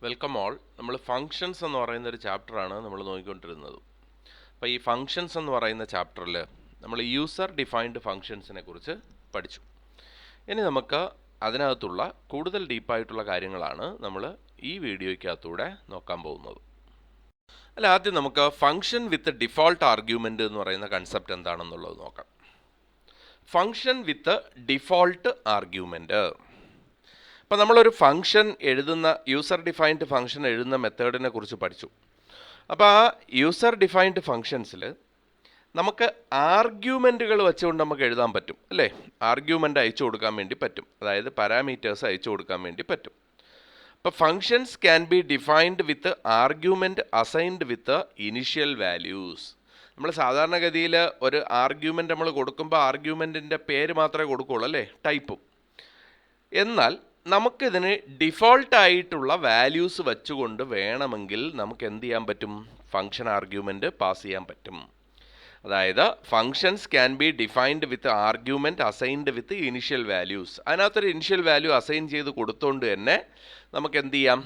Welcome all. നമ്മൾ functions എന്ന് പറയുന്ന ഒരു ചാപ്റ്ററാണ് നമ്മൾ നോക്കിക്കൊണ്ടിരുന്നത്. അപ്പോൾ ഈ ഫങ്ഷൻസ് എന്ന് പറയുന്ന ചാപ്റ്ററിൽ നമ്മൾ യൂസർ ഡിഫൈൻഡ് ഫങ്ഷൻസിനെ കുറിച്ച് പഠിച്ചു. ഇനി നമുക്ക് അതിനകത്തുള്ള കൂടുതൽ ഡീപ്പായിട്ടുള്ള കാര്യങ്ങളാണ് നമ്മൾ ഈ വീഡിയോയ്ക്കകത്തൂടെ നോക്കാൻ പോകുന്നത്. ആദ്യം നമുക്ക് ഫങ്ഷൻ വിത്ത് ഡിഫോൾട്ട് ആർഗ്യുമെൻ്റ് എന്ന് പറയുന്ന കൺസെപ്റ്റ് എന്താണെന്നുള്ളത് നോക്കാം. ഫങ്ഷൻ വിത്ത് ഡിഫോൾട്ട് ആർഗ്യുമെൻ്റ്. അപ്പോൾ നമ്മളൊരു ഫംഗ്ഷൻ എഴുതുന്ന യൂസർ ഡിഫൈൻഡ് ഫംഗ്ഷൻ എഴുതുന്ന മെത്തേഡിനെ കുറിച്ച് പഠിച്ചു. അപ്പോൾ ആ യൂസർ ഡിഫൈൻഡ് ഫങ്ഷൻസിൽ നമുക്ക് ആർഗ്യുമെൻറ്റുകൾ വെച്ചുകൊണ്ട് നമുക്ക് എഴുതാൻ പറ്റും, അല്ലേ? ആർഗ്യുമെൻ്റ് അയച്ചു കൊടുക്കാൻ വേണ്ടി പറ്റും, അതായത് പാരാമീറ്റേഴ്സ് അയച്ചു കൊടുക്കാൻ വേണ്ടി പറ്റും. അപ്പോൾ functions can be defined with argument assigned with initial values. നമ്മൾ സാധാരണഗതിയിൽ ഒരു ആർഗ്യുമെൻ്റ് നമ്മൾ കൊടുക്കുമ്പോൾ ആർഗ്യുമെൻറ്റിൻ്റെ പേര് മാത്രമേ കൊടുക്കുകയുള്ളൂ, അല്ലേ? ടൈപ്പും. എന്നാൽ നമുക്കിതിന് ഡിഫോൾട്ടായിട്ടുള്ള വാല്യൂസ് വെച്ചുകൊണ്ട് വേണമെങ്കിൽ നമുക്ക് എന്ത് ചെയ്യാൻ പറ്റും? ഫങ്ഷൻ ആർഗ്യുമെൻറ്റ് പാസ് ചെയ്യാൻ പറ്റും. അതായത് functions can be defined with argument assigned with initial values. അതിനകത്തൊരു ഇനിഷ്യൽ വാല്യൂ അസൈൻ ചെയ്ത് കൊടുത്തുകൊണ്ട് തന്നെ നമുക്ക് എന്ത് ചെയ്യാം?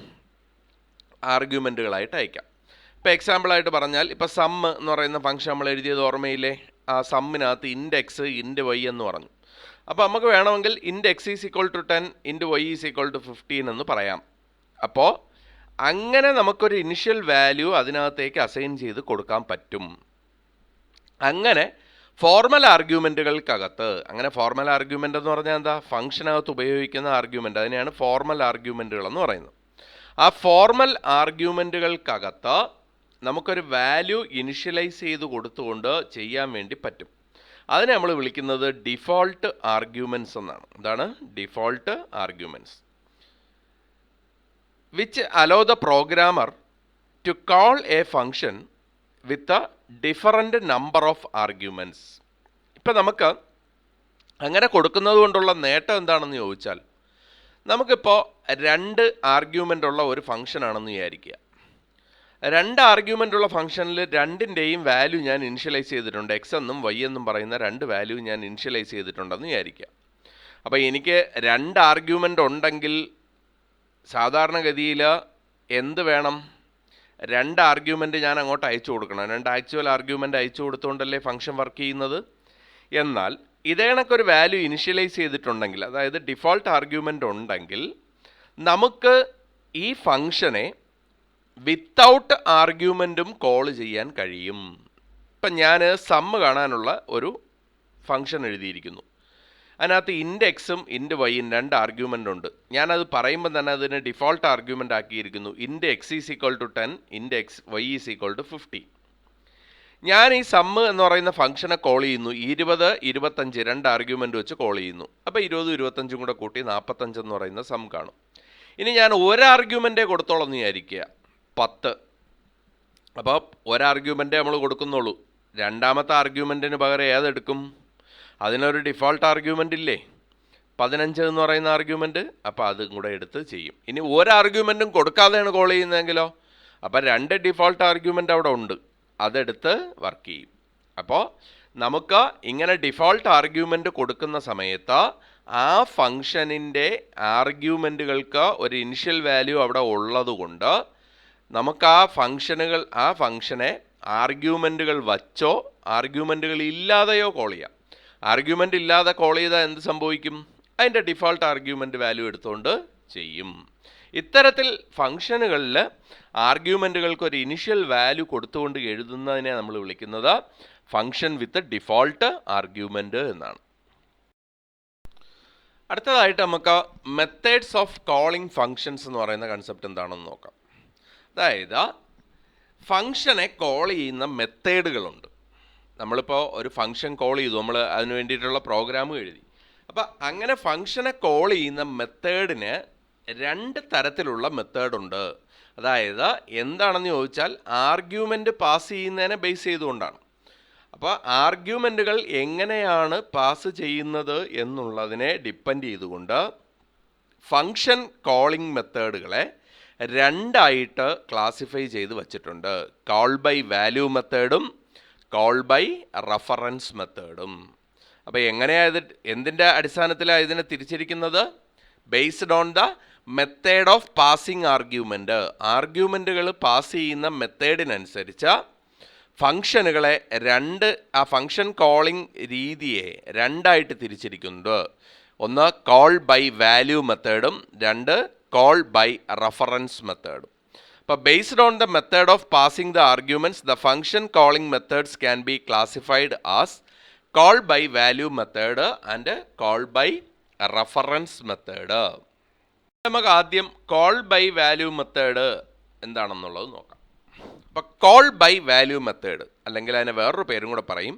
ആർഗ്യുമെൻറ്റുകളായിട്ട് അയക്കാം. ഇപ്പോൾ എക്സാമ്പിളായിട്ട് പറഞ്ഞാൽ, ഇപ്പോൾ സം എന്ന് പറയുന്ന ഫങ്ഷൻ നമ്മൾ എഴുതിയത് ഓർമ്മയില്ലേ? ആ സമ്മിനകത്ത് ഇൻഡെക്സ് ഇൻറ്റ് വൈ എന്ന് പറഞ്ഞു. അപ്പോൾ നമുക്ക് വേണമെങ്കിൽ int x is equal to 10 int y is equal to 15 എന്ന് പറയാം. അപ്പോൾ അങ്ങനെ നമുക്കൊരു ഇനിഷ്യൽ വാല്യൂ അതിനകത്തേക്ക് അസൈൻ ചെയ്ത് കൊടുക്കാൻ പറ്റും. അങ്ങനെ ഫോർമൽ ആർഗ്യുമെൻറ്റുകൾക്കകത്ത്, അങ്ങനെ ഫോർമൽ ആർഗ്യുമെൻ്റ് എന്ന് പറഞ്ഞാൽ എന്താ? ഫംഗ്ഷനകത്ത് ഉപയോഗിക്കുന്ന ആർഗ്യുമെൻ്റ്, അതിനെയാണ് ഫോർമൽ ആർഗ്യുമെൻറ്റുകൾ എന്ന് പറയുന്നത്. ആ ഫോർമൽ ആർഗ്യുമെൻറ്റുകൾക്കകത്ത് നമുക്കൊരു വാല്യൂ ഇനിഷ്യലൈസ് ചെയ്ത് കൊടുത്തുകൊണ്ട് ചെയ്യാൻ വേണ്ടി പറ്റും. അതിനെ നമ്മൾ വിളിക്കുന്നത് ഡിഫോൾട്ട് ആർഗ്യുമെൻറ്റ്സ് എന്നാണ്. എന്താണ്? Default arguments which allow the programmer to call a function with a different number of arguments. ഇപ്പം നമുക്ക് അങ്ങനെ കൊടുക്കുന്നത് കൊണ്ടുള്ള നേട്ടം എന്താണെന്ന് ചോദിച്ചാൽ, നമുക്കിപ്പോൾ 2 ആർഗ്യുമെൻ്റ് ഉള്ള ഒരു ഫങ്ഷനാണെന്ന് വിചാരിക്കുക. 2 ആർഗ്യുമെൻ്റ് ഉള്ള ഫംഗ്ഷനിൽ രണ്ടിൻ്റെയും വാല്യൂ ഞാൻ ഇനിഷ്യലൈസ് ചെയ്തിട്ടുണ്ട്. എക്സ് എന്നും വൈ എന്നും പറയുന്ന 2 വാല്യൂ ഞാൻ ഇനിഷ്യലൈസ് ചെയ്തിട്ടുണ്ടെന്ന് വിചാരിക്കുക. അപ്പോൾ എനിക്ക് 2 ആർഗ്യുമെൻ്റ് ഉണ്ടെങ്കിൽ സാധാരണഗതിയിൽ എന്ത് വേണം? 2 ആർഗ്യുമെൻ്റ് ഞാൻ അങ്ങോട്ട് അയച്ചു കൊടുക്കണം. 2 ആക്ച്വൽ ആർഗ്യുമെൻ്റ് അയച്ചു കൊടുത്തുകൊണ്ടല്ലേ ഫംഗ്ഷൻ വർക്ക് ചെയ്യുന്നത്. എന്നാൽ ഇതേ കണക്കൊരു വാല്യൂ ഇനിഷ്യലൈസ് ചെയ്തിട്ടുണ്ടെങ്കിൽ, അതായത് ഡിഫോൾട്ട് ആർഗ്യുമെൻ്റ് ഉണ്ടെങ്കിൽ, നമുക്ക് ഈ ഫംഗ്ഷനെ വിത്തൗട്ട് ആർഗ്യുമെൻറ്റും കോൾ ചെയ്യാൻ കഴിയും. ഇപ്പം ഞാൻ സമ്മ് കാണാനുള്ള ഒരു ഫംഗ്ഷൻ എഴുതിയിരിക്കുന്നു. അതിനകത്ത് ഇൻറ്റ് എക്സും ഇൻറ്റ് വൈയും 2 ആർഗ്യുമെൻ്റ് ഉണ്ട്. ഞാനത് പറയുമ്പോൾ തന്നെ അതിന് ഡിഫോൾട്ട് ആർഗ്യുമെൻ്റ് ആക്കിയിരിക്കുന്നു. Int x is equal to 10 int x y is equal to 50. ഞാൻ ഈ സമ്മ് എന്ന് പറയുന്ന ഫംഗ്ഷനെ കോൾ ചെയ്യുന്നു. 20, 25 2 ആർഗ്യുമെൻ്റ് വെച്ച് കോൾ ചെയ്യുന്നു. അപ്പോൾ 20, 25 കൂടെ കൂട്ടി 45 എന്ന് പറയുന്ന സം കാണും. ഇനി ഞാൻ ഒരു ആർഗ്യുമെൻ്റേ കൊടുത്തോളം എന്ന് വിചാരിക്കുക, 10. അപ്പോൾ ഒരാർഗ്യുമെൻ്റേ നമ്മൾ കൊടുക്കുന്നുള്ളൂ. രണ്ടാമത്തെ ആർഗ്യുമെൻറ്റിന് പകരം ഏതെടുക്കും? അതിനൊരു ഡിഫോൾട്ട് ആർഗ്യുമെൻ്റ് ഇല്ലേ, 15 എന്ന് പറയുന്ന ആർഗ്യുമെൻറ്റ്. അപ്പോൾ അതും കൂടെ എടുത്ത് ചെയ്യും. ഇനി ഒരു ആർഗ്യുമെൻറ്റും കൊടുക്കാതെയാണ് കോൾ ചെയ്യുന്നതെങ്കിലോ, അപ്പോൾ 2 ഡിഫോൾട്ട് ആർഗ്യുമെൻ്റ് അവിടെ ഉണ്ട്, അതെടുത്ത് വർക്ക് ചെയ്യും. അപ്പോൾ നമുക്ക് ഇങ്ങനെ ഡിഫോൾട്ട് ആർഗ്യുമെൻ്റ് കൊടുക്കുന്ന സമയത്ത് ആ ഫംഗ്ഷനിൻ്റെ ആർഗ്യുമെൻറ്റുകൾക്ക് ഒരു ഇനിഷ്യൽ വാല്യൂ അവിടെ ഉള്ളതുകൊണ്ട് നമുക്ക് ആ ഫംഗ്ഷനെ ആർഗ്യുമെൻറ്റുകൾ വച്ചോ ആർഗ്യുമെൻറ്റുകൾ ഇല്ലാതെയോ കോൾ ചെയ്യാം. ആർഗ്യുമെൻ്റ് ഇല്ലാതെ കോൾ ചെയ്താൽ എന്ത് സംഭവിക്കും? അതിൻ്റെ ഡിഫോൾട്ട് ആർഗ്യുമെൻ്റ് വാല്യൂ എടുത്തുകൊണ്ട് ചെയ്യും. ഇത്തരത്തിൽ ഫംഗ്ഷനുകളിൽ ആർഗ്യുമെൻറ്റുകൾക്ക് ഒരു ഇനിഷ്യൽ വാല്യൂ കൊടുത്തുകൊണ്ട് എഴുതുന്നതിനെ നമ്മൾ വിളിക്കുന്നത് ഫംഗ്ഷൻ വിത്ത് ഡിഫോൾട്ട് ആർഗ്യുമെൻ്റ് എന്നാണ്. അടുത്തതായിട്ട് നമുക്ക് മെത്തേഡ്സ് ഓഫ് കോളിംഗ് ഫങ്ഷൻസ് എന്ന് പറയുന്ന കൺസെപ്റ്റ് എന്താണെന്ന് നോക്കാം. അതായത് ഫങ്ഷനെ കോൾ ചെയ്യുന്ന മെത്തേഡുകളുണ്ട്. നമ്മളിപ്പോൾ ഒരു ഫങ്ഷൻ കോൾ ചെയ്തു, നമ്മൾ അതിന് വേണ്ടിയിട്ടുള്ള പ്രോഗ്രാം എഴുതി. അപ്പോൾ അങ്ങനെ ഫങ്ഷനെ കോൾ ചെയ്യുന്ന മെത്തേഡിന് 2 തരത്തിലുള്ള മെത്തേഡുണ്ട്. അതായത് എന്താണെന്ന് ചോദിച്ചാൽ ആർഗ്യുമെൻ്റ് പാസ് ചെയ്യുന്നതിനെ ബേസ് ചെയ്തുകൊണ്ടാണ്. അപ്പോൾ ആർഗ്യുമെൻറ്റുകൾ എങ്ങനെയാണ് പാസ് ചെയ്യുന്നത് എന്നുള്ളതിനെ ഡിപ്പെൻഡ് ചെയ്തുകൊണ്ട് ഫങ്ഷൻ കോളിംഗ് മെത്തേഡുകളെ 2 ആയിട്ട് ക്ലാസിഫൈ ചെയ്ത് വച്ചിട്ടുണ്ട്. കോൾ ബൈ വാല്യൂ മെത്തേഡും കോൾ ബൈ റഫറൻസ് മെത്തേഡും. അപ്പോൾ എങ്ങനെയാണ് ഇത്, എന്തിൻ്റെ അടിസ്ഥാനത്തിലാണ് ഇതിനെ തിരിച്ചിരിക്കുന്നത്? Based on the method of passing argument, ആർഗ്യുമെൻറ്റുകൾ പാസ് ചെയ്യുന്ന മെത്തേഡിനനുസരിച്ച് ഫംഗ്ഷനുകളെ ആ ഫംഗ്ഷൻ കോളിംഗ് രീതിയെ രണ്ടായിട്ട് തിരിച്ചിരിക്കുന്നത്. ഒന്ന് കോൾ ബൈ വാല്യൂ മെത്തേഡും രണ്ട് കോൾ ബൈ റഫറൻസ് മെത്തേഡും. അപ്പോൾ based on the method of passing the arguments the function calling methods can be classified as call by value method and call by reference method. നമുക്ക് ആദ്യം call by value method എന്താണെന്നുള്ളത് നോക്കാം. അപ്പോൾ call by value method, അല്ലെങ്കിൽ അതിന് വേറൊരു പേരും കൂടെ പറയും,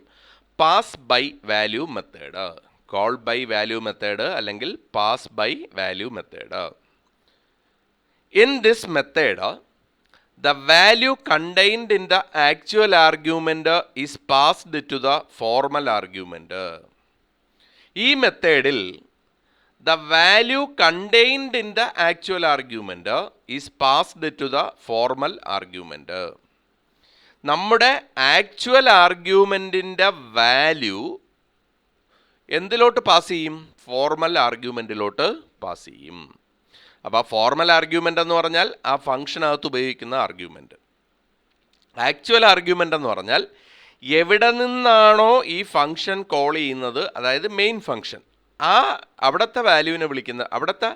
pass by value method. Call by value method അല്ലെങ്കിൽ pass by value method. In this method the value contained in the actual argument is passed to the formal argument. ഈ മെത്തേഡിൽ the value contained in the actual argument is passed to the formal argument. നമ്മുടെ actual ആർഗ്യുമെൻറ്റിൻ്റെ value എന്തിലോട്ട് pass ചെയ്യും? Formal ആർഗ്യുമെൻറ്റിലോട്ട് pass ചെയ്യും. അപ്പോൾ formal argument എന്ന് പറഞ്ഞാൽ ആ ഫംഗ്ഷനകത്ത് ഉപയോഗിക്കുന്ന ആർഗ്യുമെൻ്റ്. ആക്ച്വൽ ആർഗ്യുമെൻ്റ് എന്ന് പറഞ്ഞാൽ എവിടെ നിന്നാണോ ഈ ഫംഗ്ഷൻ കോൾ ചെയ്യുന്നത്, അതായത് മെയിൻ ഫംഗ്ഷൻ, അവിടുത്തെ വാല്യൂവിനെ വിളിക്കുന്ന അവിടുത്തെ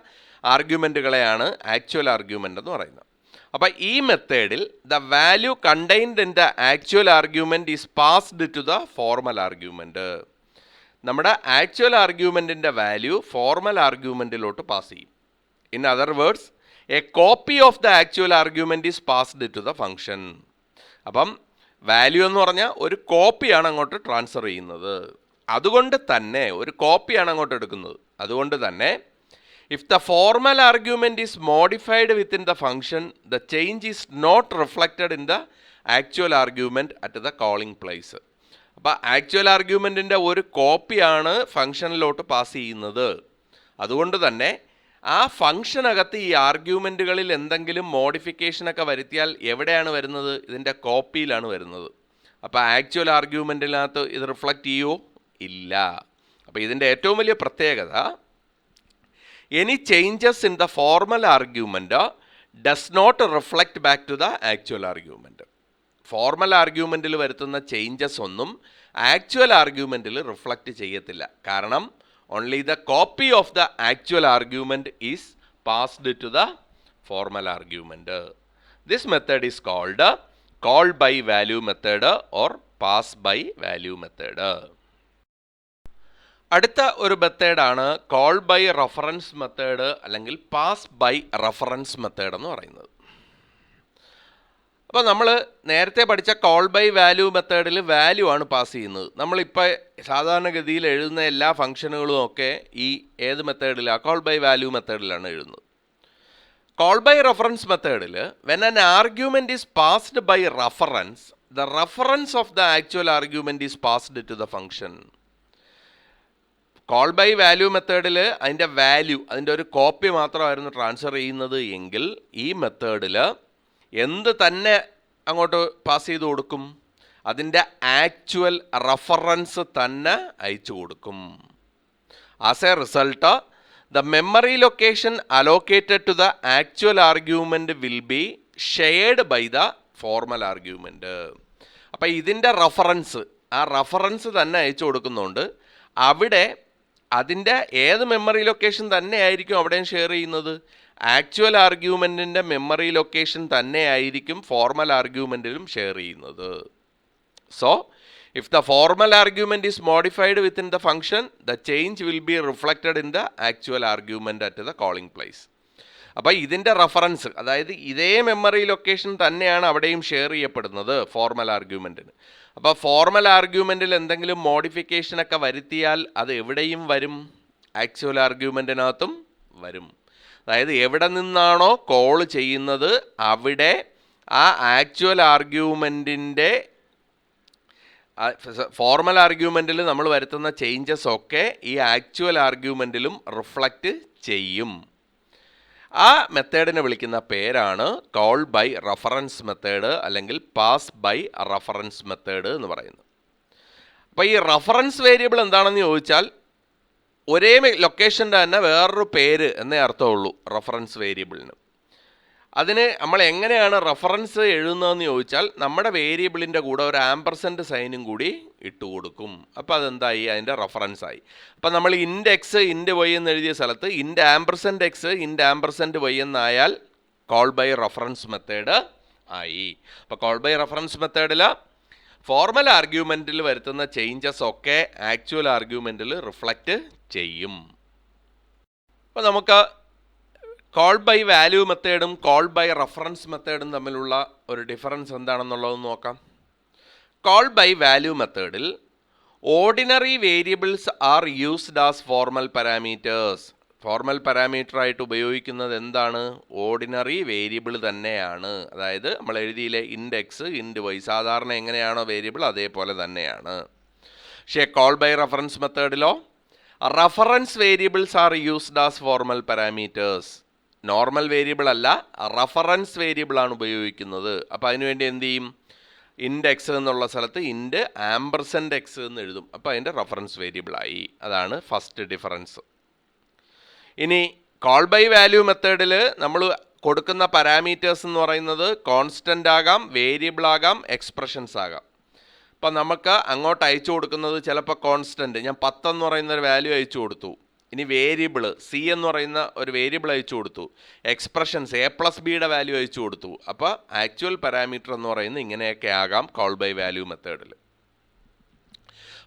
ആർഗ്യുമെൻറ്റുകളെയാണ് ആക്ച്വൽ ആർഗ്യുമെൻ്റ് എന്ന് പറയുന്നത്. അപ്പോൾ ഈ മെത്തേഡിൽ the value contained in the actual argument is passed to the formal argument. നമ്മുടെ ആക്ച്വൽ ആർഗ്യുമെൻറ്റിൻ്റെ വാല്യൂ ഫോർമൽ ആർഗ്യുമെൻറ്റിലോട്ട് പാസ് ചെയ്യും. In other words, a copy of the actual argument is passed to the function. അപ്പം value എന്ന് പറഞ്ഞാൽ ഒരു കോപ്പിയാണ് അങ്ങോട്ട് transfer ചെയ്യുന്നത്. അതുകൊണ്ട് തന്നെ ഒരു കോപ്പിയാണ് അങ്ങോട്ട് എടുക്കുന്നത്. അതുകൊണ്ട് തന്നെ if the formal argument is modified within the function, the change is not reflected in the actual argument at the calling place. അപ്പോൾ ആക്ച്വൽ ആർഗ്യുമെൻറ്റിൻ്റെ ഒരു കോപ്പിയാണ് ഫംഗ്ഷനിലോട്ട് പാസ് ചെയ്യുന്നത്. അതുകൊണ്ട് തന്നെ ആ ഫംഗ്ഷനകത്ത് ഈ ആർഗ്യുമെൻറ്റുകളിൽ എന്തെങ്കിലും മോഡിഫിക്കേഷനൊക്കെ വരുത്തിയാൽ എവിടെയാണ് വരുന്നത്? ഇതിൻ്റെ കോപ്പിയിലാണ് വരുന്നത്. അപ്പോൾ ആക്ച്വൽ ആർഗ്യുമെൻറ്റിനകത്ത് ഇത് റിഫ്ലക്റ്റ് ചെയ്യുമോ? ഇല്ല. അപ്പോൾ ഇതിൻ്റെ ഏറ്റവും വലിയ പ്രത്യേകത, any changes in the formal argument does not reflect back to the actual argument. Formal ആർഗ്യുമെൻറ്റിൽ വരുത്തുന്ന ചേഞ്ചസ് ഒന്നും ആക്ച്വൽ ആർഗ്യുമെൻറ്റിൽ റിഫ്ലക്റ്റ് ചെയ്യത്തില്ല. കാരണം only the copy of the actual argument is passed to the formal argument. This method is called call by value method or pass by value method. അടുത്ത ഒരു മെത്തേഡാണ് call by reference method അല്ലെങ്കിൽ pass by reference method എന്ന് പറയുന്നത്. അപ്പോൾ നമ്മൾ നേരത്തെ പഠിച്ച കോൾ ബൈ വാല്യൂ മെത്തേഡിൽ വാല്യൂ ആണ് പാസ് ചെയ്യുന്നത്. നമ്മളിപ്പോൾ സാധാരണഗതിയിൽ എഴുതുന്ന എല്ലാ ഫംഗ്ഷനുകളും ഒക്കെ ഈ ഏത് മെത്തേഡിലാണ്? കോൾ ബൈ വാല്യൂ മെത്തേഡിലാണ് എഴുതുന്നത്. കോൾ ബൈ റഫറൻസ് മെത്തേഡിൽ when an argument is passed by reference, the reference of the actual argument is passed to the function. Call by value മെത്തേഡിൽ അതിൻ്റെ വാല്യൂ, അതിൻ്റെ ഒരു കോപ്പി മാത്രമായിരുന്നു ട്രാൻസ്ഫർ ചെയ്യുന്നത് എങ്കിൽ ഈ മെത്തേഡിൽ എന്ത് തന്നെ അങ്ങോട്ട് പാസ് ചെയ്ത് കൊടുക്കും? അതിൻ്റെ ആക്ച്വൽ റഫറൻസ് തന്നെ അയച്ചു കൊടുക്കും. As a result the memory location allocated to the actual argument will be shared by the formal argument. അപ്പോൾ ഇതിൻ്റെ റഫറൻസ്, ആ റഫറൻസ് തന്നെ അയച്ചു കൊടുക്കുന്നുണ്ട്. അവിടെ അതിൻ്റെ ഏത് മെമ്മറി ലൊക്കേഷൻ തന്നെ ആയിരിക്കും അവിടെയും ഷെയർ ചെയ്യുന്നത്? ആക്ച്വൽ ആർഗ്യുമെൻറ്റിൻ്റെ മെമ്മറി ലൊക്കേഷൻ തന്നെ ആയിരിക്കും ഫോർമൽ ആർഗ്യുമെൻറ്റിലും ഷെയർ ചെയ്യുന്നത്. So if the formal argument is modified within the function, the change will be reflected in the actual argument at the calling place. അപ്പോൾ ഇതിൻ്റെ റഫറൻസ്, അതായത് ഇതേ മെമ്മറി ലൊക്കേഷൻ തന്നെയാണ് അവിടെയും ഷെയർ ചെയ്യപ്പെടുന്നത് ഫോർമൽ ആർഗ്യുമെൻറ്റിന്. അപ്പോൾ ഫോർമൽ ആർഗ്യുമെൻറ്റിൽ എന്തെങ്കിലും മോഡിഫിക്കേഷനൊക്കെ വരുത്തിയാൽ അത് എവിടെയും വരും? ആക്ച്വൽ ആർഗ്യുമെൻറ്റിനകത്തും വരും. അതായത് എവിടെ നിന്നാണോ കോൾ ചെയ്യുന്നത് അവിടെ ആ ആക്ച്വൽ ആർഗ്യുമെൻറ്റിൻ്റെ ഫോർമൽ ആർഗ്യുമെൻറ്റിൽ നമ്മൾ വരുത്തുന്ന ചേഞ്ചസ് ഒക്കെ ഈ ആക്ച്വൽ ആർഗ്യുമെൻറ്റിലും റിഫ്ലക്റ്റ് ചെയ്യും. ആ മെത്തേഡിനെ വിളിക്കുന്ന പേരാണ് കോൾ ബൈ റഫറൻസ് മെത്തേഡ് അല്ലെങ്കിൽ പാസ് ബൈ റഫറൻസ് മെത്തേഡ് എന്ന് പറയുന്നത്. അപ്പോൾ ഈ റഫറൻസ് വേരിയബിൾ എന്താണെന്ന് ചോദിച്ചാൽ ഒരേ ലൊക്കേഷൻ്റെ തന്നെ വേറൊരു പേര് എന്നേ അർത്ഥമുള്ളൂ റഫറൻസ് വേരിയബിളിന്. അതിന് നമ്മൾ എങ്ങനെയാണ് റഫറൻസ് എഴുതുന്നതെന്ന് ചോദിച്ചാൽ നമ്മുടെ വേരിയബിളിൻ്റെ കൂടെ ഒരു ആംപർസെൻറ്റ് സൈനും കൂടി ഇട്ട് കൊടുക്കും. അപ്പോൾ അതെന്തായി, അതിൻ്റെ റഫറൻസ് ആയി. അപ്പോൾ നമ്മൾ ഇൻഡ് എക്സ് ഇൻഡ് വൈ എന്ന് എഴുതിയ സ്ഥലത്ത് ഇൻഡ് ampersand x int ampersand y എന്നായാൽ കോൾ ബൈ റഫറൻസ് മെത്തേഡ് ആയി. അപ്പോൾ കോൾ ബൈ റഫറൻസ് മെത്തേഡിൽ ഫോർമൽ ആർഗ്യുമെൻറ്റിൽ വരുത്തുന്ന ചേഞ്ചസ് ഒക്കെ ആക്ച്വൽ ആർഗ്യുമെൻറ്റിൽ റിഫ്ലക്റ്റ് ചെയ്യും. അപ്പോൾ നമുക്ക് കോൾ ബൈ വാല്യൂ മെത്തേഡും കോൾ ബൈ റഫറൻസ് മെത്തേഡും തമ്മിലുള്ള ഒരു ഡിഫറൻസ് എന്താണെന്നുള്ളത് നോക്കാം. കോൾ ബൈ വാല്യൂ മെത്തേഡിൽ ordinary variables are used as formal parameters. Formal പാരാമീറ്ററായിട്ട് ഉപയോഗിക്കുന്നത് എന്താണ്? ഓർഡിനറി വേരിയബിൾ തന്നെയാണ്. അതായത് നമ്മൾ എഴുതിയില്ലേ ഇൻഡ് എക്സ് ഇൻഡ് വൈ, സാധാരണ എങ്ങനെയാണോ വേരിയബിൾ അതേപോലെ തന്നെയാണ്. പക്ഷേ കോൾ ബൈ റഫറൻസ് മെത്തേഡിലോ reference variables are used as formal parameters. Normal variable അല്ല, റഫറൻസ് വേരിയബിൾ ആണ് ഉപയോഗിക്കുന്നത്. അപ്പോൾ അതിനുവേണ്ടി എന്ത് ചെയ്യും? ഇൻഡ് എക്സ് എന്നുള്ള സ്ഥലത്ത് ഇൻഡ് ആംപർസെൻറ്റ് എക്സ് എന്ന് എഴുതും. അപ്പോൾ അതിൻ്റെ റഫറൻസ് വേരിയബിളായി. അതാണ് ഫസ്റ്റ് ഡിഫറൻസ്. ഇനി കോൾ ബൈ വാല്യൂ മെത്തേഡിൽ നമ്മൾ കൊടുക്കുന്ന പാരാമീറ്റേഴ്സ് എന്ന് പറയുന്നത് കോൺസ്റ്റൻ്റ് ആകാം, വേരിയബിൾ ആകാം, എക്സ്പ്രഷൻസ് ആകാം. അപ്പം നമുക്ക് അങ്ങോട്ട് അയച്ചു കൊടുക്കുന്നത് ചിലപ്പോൾ കോൺസ്റ്റൻ്റ്, ഞാൻ 10 എന്ന് പറയുന്ന ഒരു വാല്യൂ അയച്ചു കൊടുത്തു. ഇനി വേരിയബിൾ സി എന്ന് പറയുന്ന ഒരു വേരിയബിൾ അയച്ചു കൊടുത്തു. എക്സ്പ്രഷൻസ് A+B വാല്യൂ അയച്ചു കൊടുത്തു. അപ്പോൾ ആക്ച്വൽ പാരാമീറ്റർ എന്ന് പറയുന്നത് ഇങ്ങനെയൊക്കെ ആകാം കോൾ ബൈ വാല്യൂ മെത്തേഡിൽ.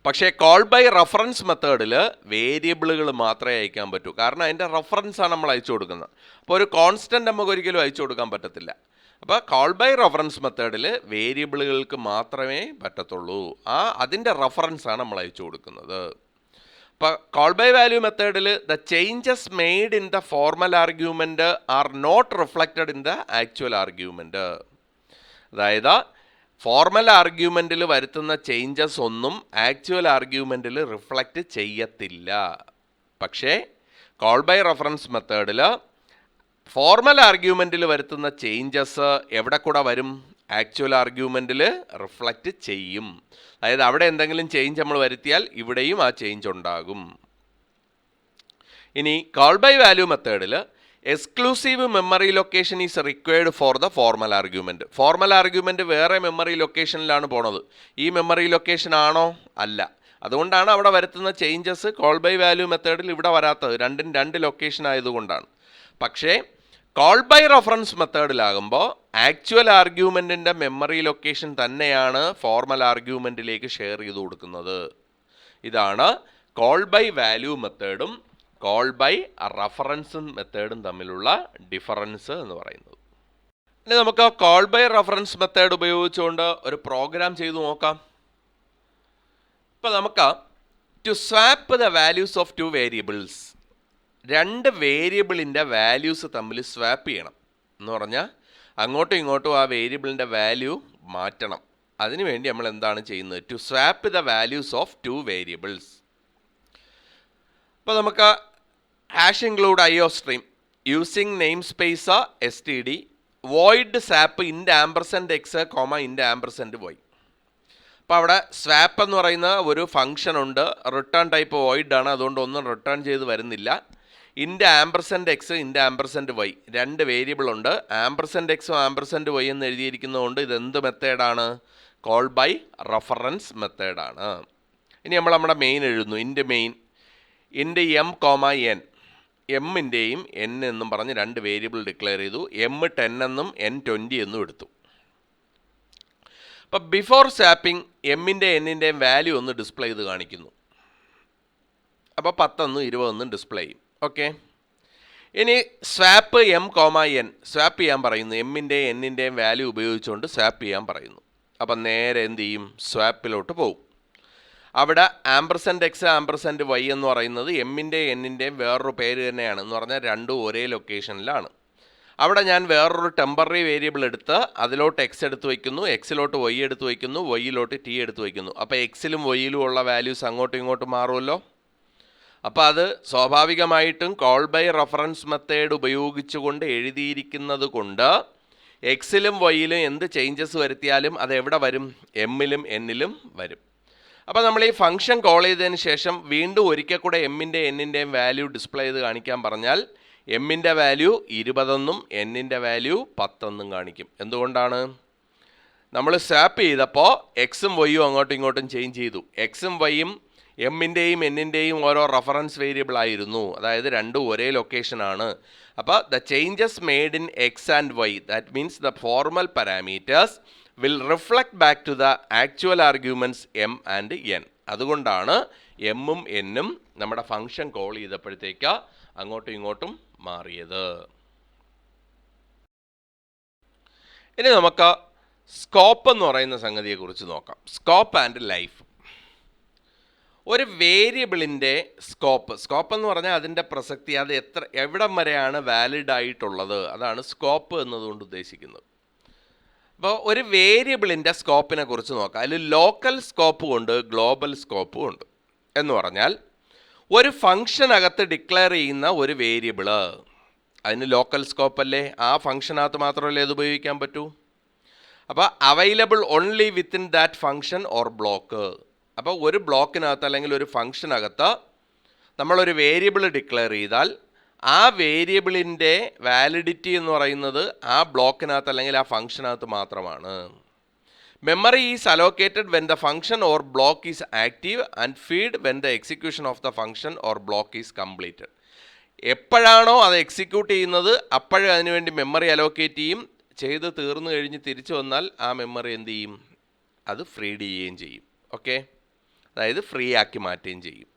പക്ഷേ കോൾ ബൈ റഫറൻസ് മെത്തേഡിൽ വേരിയബിളുകൾ മാത്രമേ അയക്കാൻ പറ്റൂ. കാരണം അതിൻ്റെ റഫറൻസാണ് നമ്മൾ അയച്ചു കൊടുക്കുന്നത്. അപ്പോൾ ഒരു കോൺസ്റ്റൻ്റ് നമുക്ക് ഒരിക്കലും അയച്ചു കൊടുക്കാൻ പറ്റത്തില്ല. അപ്പോൾ കോൾ ബൈ റഫറൻസ് മെത്തേഡിൽ വേരിയബിളുകൾക്ക് മാത്രമേ പറ്റത്തുള്ളൂ. അതിൻ്റെ റഫറൻസാണ് നമ്മൾ അയച്ചു കൊടുക്കുന്നത്. അപ്പോൾ കോൾ ബൈ വാല്യൂ മെത്തേഡിൽ the changes made in the formal argument are not reflected in the actual argument. അതായത് ഫോർമൽ ആർഗ്യുമെൻറ്റിൽ വരുത്തുന്ന ചേഞ്ചസ് ഒന്നും ആക്ച്വൽ ആർഗ്യുമെൻറ്റിൽ റിഫ്ലക്റ്റ് ചെയ്യത്തില്ല. പക്ഷേ കോൾ ബൈ റഫറൻസ് മെത്തേഡിൽ ഫോർമൽ ആർഗ്യുമെൻറ്റിൽ വരുത്തുന്ന ചേഞ്ചസ് എവിടെ കൂടെ വരും? ആക്ച്വൽ ആർഗ്യുമെൻറ്റിൽ റിഫ്ലക്റ്റ് ചെയ്യും. അതായത് അവിടെ എന്തെങ്കിലും ചേഞ്ച് നമ്മൾ വരുത്തിയാൽ ഇവിടെയും ആ ചേഞ്ച് ഉണ്ടാകും. ഇനി കോൾ ബൈ വാല്യൂ മെത്തേഡിൽ exclusive memory location is required for the formal argument. Formal argument വേറെ മെമ്മറി ലൊക്കേഷനിലാണ് പോണത്. ഈ മെമ്മറി ലൊക്കേഷൻ ആണോ? അല്ല. അതുകൊണ്ടാണ് അവിടെ വരുത്തുന്ന ചേഞ്ചസ് കോൾ ബൈ വാല്യൂ മെത്തേഡിൽ ഇവിടെ വരാത്തത്. രണ്ടും രണ്ട് ലൊക്കേഷൻ ആയതുകൊണ്ടാണ്. പക്ഷേ കോൾ ബൈ റഫറൻസ് മെത്തേഡിലാകുമ്പോൾ ആക്ച്വൽ ആർഗ്യുമെൻറ്റിൻ്റെ മെമ്മറി ലൊക്കേഷൻ തന്നെയാണ് ഫോർമൽ ആർഗ്യുമെൻറ്റിലേക്ക് ഷെയർ ചെയ്ത് കൊടുക്കുന്നത്. ഇതാണ് കോൾ ബൈ വാല്യൂ മെത്തേഡും കോൾ ബൈ റഫറൻസ് മെത്തേഡും തമ്മിലുള്ള ഡിഫറൻസ് എന്ന് പറയുന്നത്. ഇനി നമുക്ക് കോൾ ബൈ റഫറൻസ് മെത്തേഡ് ഉപയോഗിച്ചുകൊണ്ട് ഒരു പ്രോഗ്രാം ചെയ്തു നോക്കാം. ഇപ്പോൾ നമുക്ക് to swap the values of 2 variables, 2 വേരിയബിളിൻ്റെ വാല്യൂസ് തമ്മിൽ സ്വാപ്പ് ചെയ്യണം എന്ന് പറഞ്ഞാൽ അങ്ങോട്ടും ഇങ്ങോട്ടും ആ വേരിയബിളിൻ്റെ വാല്യൂ മാറ്റണം. അതിനുവേണ്ടി നമ്മൾ എന്താണ് ചെയ്യുന്നത്? To swap the values of 2 variables. അപ്പോൾ നമുക്ക് hash include IO stream using namespace STD void swap int ampersand X comma ഇൻഡ് ആംപർസെൻറ്റ് വൈ. അപ്പോൾ അവിടെ സ്വാപ്പ് എന്ന് പറയുന്ന ഒരു ഫംഗ്ഷൻ ഉണ്ട്. റിട്ടേൺ ടൈപ്പ് വോയിഡ് ആണ്, അതുകൊണ്ട് ഒന്നും റിട്ടേൺ ചെയ്ത് വരുന്നില്ല. ഇൻഡ് ampersand x int ampersand Y 2 variable ഉണ്ട്. ആംപർസെൻറ്റ് എക്സും ആംപർസെൻറ്റ് വൈ എന്ന് എഴുതിയിരിക്കുന്നതുകൊണ്ട് ഇതെന്ത് മെത്തേഡാണ്? കോൾ ബൈ റഫറൻസ് മെത്തേഡാണ്. ഇനി നമ്മൾ നമ്മുടെ മെയിൻ എഴുതുന്നു. ഇൻഡ് M കോമ N, എമ്മിൻ്റെയും N എന്നും പറഞ്ഞ് 2 വേരിയബിൾ ഡിക്ലെയർ ചെയ്തു. M 10 എന്നും N 20 എന്നും എടുത്തു. അപ്പോൾ ബിഫോർ സ്വാപ്പിംഗ് എമ്മിൻ്റെ Nൻ്റെയും വാല്യൂ ഒന്ന് ഡിസ്പ്ലേ ചെയ്ത് കാണിക്കുന്നു. അപ്പോൾ 10 എന്നും 20 എന്നും ഡിസ്പ്ലേ ചെയ്യും. ഓക്കെ. ഇനി swap M comma N swap ചെയ്യാൻ പറയുന്നു. എമ്മിൻ്റെയും Nൻ്റെയും വാല്യൂ ഉപയോഗിച്ചുകൊണ്ട് സ്വാപ്പ് ചെയ്യാൻ പറയുന്നു. അപ്പം നേരെ എന്ത് ചെയ്യും? സ്വാപ്പിലോട്ട് പോകും. അവിടെ ആംപർസെൻറ്റ് എക്സ് ആംപർസെൻറ്റ് വൈ എന്ന് പറയുന്നത് എമ്മിൻ്റെയും Nൻ്റെയും വേറൊരു പേര് തന്നെയാണ്. എന്ന് പറഞ്ഞാൽ രണ്ടും ഒരേ ലൊക്കേഷനിലാണ്. അവിടെ ഞാൻ വേറൊരു ടെമ്പററി വേരിയബിൾ എടുത്ത് അതിലോട്ട് എക്സ് എടുത്ത് വയ്ക്കുന്നു, എക്സിലോട്ട് വൈ എടുത്ത് വയ്ക്കുന്നു, വൈയിലോട്ട് ടി എടുത്ത് വയ്ക്കുന്നു. അപ്പോൾ എക്സിലും വൈയിലും ഉള്ള വാല്യൂസ് അങ്ങോട്ടും ഇങ്ങോട്ടും മാറുമല്ലോ. അപ്പോൾ അത് സ്വാഭാവികമായിട്ടും കോൾ ബൈ റഫറൻസ് മെത്തേഡ് ഉപയോഗിച്ചുകൊണ്ട് എഴുതിയിരിക്കുന്നത് കൊണ്ട് എക്സിലും വൈയിലും എന്ത് ചേഞ്ചസ് വരുത്തിയാലും അത് എവിടെ വരും? എമ്മിലും Nലും വരും. അപ്പോൾ നമ്മൾ ഈ ഫംഗ്ഷൻ കോൾ ചെയ്തതിന് ശേഷം വീണ്ടും ഒരിക്കൽ കൂടെ എമ്മിൻ്റെ എന്നിൻ്റെയും വാല്യൂ ഡിസ്പ്ലേ ചെയ്ത് കാണിക്കാൻ പറഞ്ഞാൽ എമ്മിൻ്റെ വാല്യൂ 20 എന്നിൻ്റെ വാല്യൂ 10 കാണിക്കും. എന്തുകൊണ്ടാണ്? നമ്മൾ സ്വാപ്പ് ചെയ്തപ്പോൾ എക്സും വൈയും അങ്ങോട്ടും ഇങ്ങോട്ടും ചേഞ്ച് ചെയ്തു. എക്സും വൈയും എമ്മിൻ്റെയും എന്നിൻ്റെയും ഓരോ റെഫറൻസ് വേരിയബിൾ ആയിരുന്നു, അതായത് രണ്ടും ഒരേ ലൊക്കേഷനാണ്. അപ്പോൾ the changes made in X and Y, that means the formal parameters will reflect back to the actual arguments M and N. അതുകൊണ്ടാണ് എമ്മും എന്നും നമ്മുടെ ഫംഗ്ഷൻ കോൾ ചെയ്തപ്പോഴത്തേക്ക് അങ്ങോട്ടും ഇങ്ങോട്ടും മാറിയത്. ഇനി നമുക്ക് സ്കോപ്പ് എന്ന് പറയുന്ന സംഗതിയെക്കുറിച്ച് നോക്കാം. Scope and life. ഒരു വേരിയബിളിൻ്റെ സ്കോപ്പ് എന്ന് പറഞ്ഞാൽ അതിൻ്റെ പ്രസക്തി, അത് എവിടം വരെയാണ് വാലിഡ് ആയിട്ടുള്ളത്, അതാണ് സ്കോപ്പ് എന്നതുകൊണ്ട് ഉദ്ദേശിക്കുന്നത്. അപ്പോൾ ഒരു വേരിയബിളിൻ്റെ സ്കോപ്പിനെ കുറിച്ച് നോക്കാം. അതിൽ ലോക്കൽ സ്കോപ്പും ഉണ്ട്, ഗ്ലോബൽ സ്കോപ്പും ഉണ്ട്. എന്ന് പറഞ്ഞാൽ ഒരു ഫംഗ്ഷനകത്ത് ഡിക്ലെയർ ചെയ്യുന്ന ഒരു വേരിയബിള്, അതിന് ലോക്കൽ സ്കോപ്പ് അല്ലേ, ആ ഫംഗ്ഷനകത്ത് മാത്രമല്ലേ അത് ഉപയോഗിക്കാൻ പറ്റൂ. അപ്പോൾ available only within that function or block. അപ്പോൾ ഒരു ബ്ലോക്കിനകത്ത് അല്ലെങ്കിൽ ഒരു ഫംഗ്ഷനകത്ത് നമ്മളൊരു വേരിയബിൾ ഡിക്ലെയർ ചെയ്താൽ ആ വേരിയബിളിൻ്റെ വാലിഡിറ്റി എന്ന് പറയുന്നത് ആ ബ്ലോക്കിനകത്ത് അല്ലെങ്കിൽ ആ ഫംഗ്ഷനകത്ത് മാത്രമാണ്. Memory is allocated when the function or block is active and feed when the execution of the function or block is completed. എപ്പോഴാണോ അത് എക്സിക്യൂട്ട് ചെയ്യുന്നത് അപ്പോഴും അതിനുവേണ്ടി മെമ്മറി അലോക്കേറ്റ് ചെയ്യും. ചെയ്ത് തീർന്നു കഴിഞ്ഞ് തിരിച്ചു വന്നാൽ ആ മെമ്മറി എന്ത് ചെയ്യും, അത് ഫ്രീഡ് ചെയ്യുകയും ചെയ്യും. ഓക്കെ, അതായത് ഫ്രീ ആക്കി മാറ്റുകയും ചെയ്യും.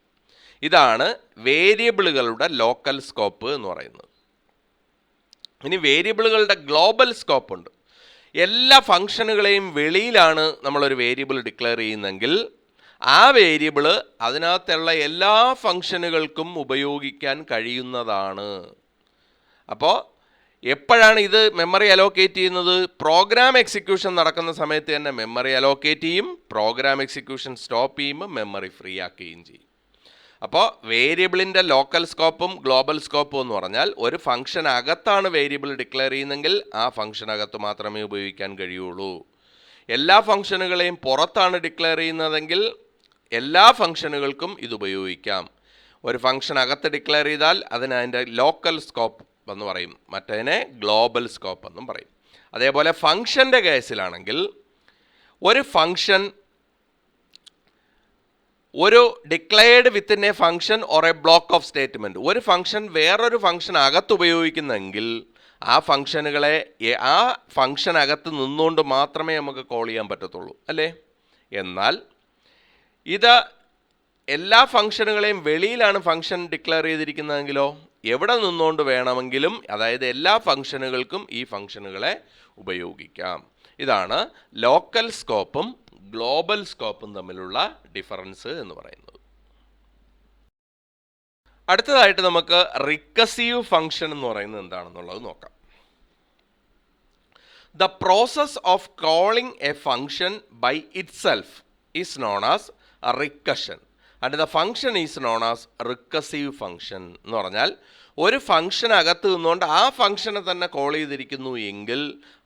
ഇതാണ് വേരിയബിളുകളുടെ ലോക്കൽ സ്കോപ്പ് എന്ന് പറയുന്നത്. ഇനി വേരിയബിളുകളുടെ ഗ്ലോബൽ സ്കോപ്പ് ഉണ്ട്. എല്ലാ ഫംഗ്ഷനുകളെയും വെളിയിലാണ് നമ്മളൊരു വേരിയബിൾ ഡിക്ലെയർ ചെയ്യുന്നതെങ്കിൽ ആ വേരിയബിള് അതിനകത്തുള്ള എല്ലാ ഫംഗ്ഷനുകൾക്കും ഉപയോഗിക്കാൻ കഴിയുന്നതാണ്. അപ്പോൾ എപ്പോഴാണ് ഇത് മെമ്മറി അലോക്കേറ്റ് ചെയ്യുന്നത്? പ്രോഗ്രാം എക്സിക്യൂഷൻ നടക്കുന്ന സമയത്ത് തന്നെ മെമ്മറി അലോക്കേറ്റ് ചെയ്യും. പ്രോഗ്രാം എക്സിക്യൂഷൻ സ്റ്റോപ്പ് ചെയ്യുമ്പോൾ മെമ്മറി ഫ്രീ ആക്കുകയും ചെയ്യും. അപ്പോൾ വേരിയബിളിൻ്റെ ലോക്കൽ സ്കോപ്പും ഗ്ലോബൽ സ്കോപ്പും എന്ന് പറഞ്ഞാൽ ഒരു ഫംഗ്ഷനകത്താണ് വേരിയബിൾ ഡിക്ലെയർ ചെയ്യുന്നതെങ്കിൽ ആ ഫംഗ്ഷനകത്ത് മാത്രമേ ഉപയോഗിക്കാൻ കഴിയുള്ളൂ. എല്ലാ ഫംഗ്ഷനുകളെയും പുറത്താണ് ഡിക്ലെയർ ചെയ്യുന്നതെങ്കിൽ എല്ലാ ഫംഗ്ഷനുകൾക്കും ഇത് ഉപയോഗിക്കാം. ഒരു ഫംഗ്ഷൻ അകത്ത് ഡിക്ലെയർ ചെയ്താൽ അതിൻ്റെ ലോക്കൽ സ്കോപ്പ് എന്ന് പറയും, മറ്റതിനെ ഗ്ലോബൽ സ്കോപ്പ് എന്നും പറയും. അതേപോലെ ഫംഗ്ഷൻ്റെ കേസിലാണെങ്കിൽ ഒരു ഫംഗ്ഷൻ ഒരു declared within A function or A block of statement, ഒരു ഫംഗ്ഷൻ വേറൊരു ഫംഗ്ഷൻ അകത്ത് ഉപയോഗിക്കുന്നെങ്കിൽ ആ ഫംഗ്ഷനുകളെ ആ ഫംഗ്ഷനകത്ത് നിന്നുകൊണ്ട് മാത്രമേ നമുക്ക് കോൾ ചെയ്യാൻ പറ്റത്തുള്ളൂ, അല്ലേ? എന്നാൽ ഇത് എല്ലാ ഫംഗ്ഷനുകളെയും വെളിയിലാണ് ഫംഗ്ഷൻ ഡിക്ലെയർ ചെയ്തിരിക്കുന്നതെങ്കിലോ എവിടെ നിന്നുകൊണ്ട് വേണമെങ്കിലും, അതായത് എല്ലാ ഫംഗ്ഷനുകൾക്കും ഈ ഫംഗ്ഷനുകളെ ഉപയോഗിക്കാം. ഇതാണ് ലോക്കൽ സ്കോപ്പും ഗ്ലോബൽ സ്കോപ്പും തമ്മിലുള്ള ഡിഫറൻസ് എന്ന് പറയുന്നത്. അടുത്തതായിട്ട് നമുക്ക് റിക്കസീവ് ഫംഗ്ഷൻ എന്ന് പറയുന്നത് എന്താണെന്നുള്ളത് നോക്കാം. The process of calling a function by itself is known as a recursion and the function is known as recursive function. എന്ന് പറഞ്ഞാൽ ഒരു ഫംഗ്ഷൻ അകത്ത് നിന്നുകൊണ്ട് ആ ഫംഗ്ഷനെ തന്നെ കോൾ ചെയ്തിരിക്കുന്നു എങ്കിൽ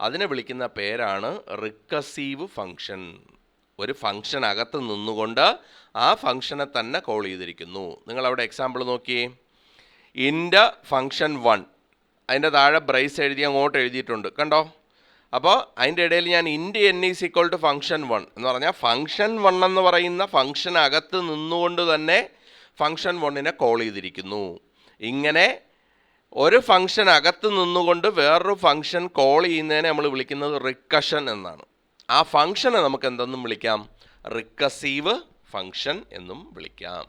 അതിനെ വിളിക്കുന്ന പേരാണ് റിക്കസീവ് ഫംഗ്ഷൻ. ഒരു ഫംഗ്ഷൻ അകത്ത് നിന്നുകൊണ്ട് ആ ഫംഗ്ഷനെ തന്നെ കോൾ ചെയ്തിരിക്കുന്നു. നിങ്ങളവിടെ എക്സാമ്പിൾ നോക്കിയേ. ഇൻറ്റ് ഫംഗ്ഷൻ 1, അതിൻ്റെ താഴെ ബ്രേസ് എഴുതി അങ്ങോട്ട് എഴുതിയിട്ടുണ്ട്, കണ്ടോ? അപ്പോൾ അതിൻ്റെ ഇടയിൽ ഞാൻ int n is equal to function 1 എന്ന് പറഞ്ഞാൽ ഫംഗ്ഷൻ 1 എന്ന് പറയുന്ന ഫംഗ്ഷൻ അകത്ത് നിന്നുകൊണ്ട് തന്നെ ഫംഗ്ഷൻ 1നെ കോൾ ചെയ്തിരിക്കുന്നു. ഇങ്ങനെ ഒരു ഫംഗ്ഷൻ അകത്ത് നിന്നുകൊണ്ട് വേറൊരു ഫംഗ്ഷൻ കോൾ ചെയ്യുന്നതിനെ നമ്മൾ വിളിക്കുന്നത് റിക്കഷൻ എന്നാണ്. ആ ഫംഗ്ഷനെ നമുക്ക് എന്തെന്നും വിളിക്കാം? റിക്കസീവ് ഫംഗ്ഷൻ എന്നും വിളിക്കാം.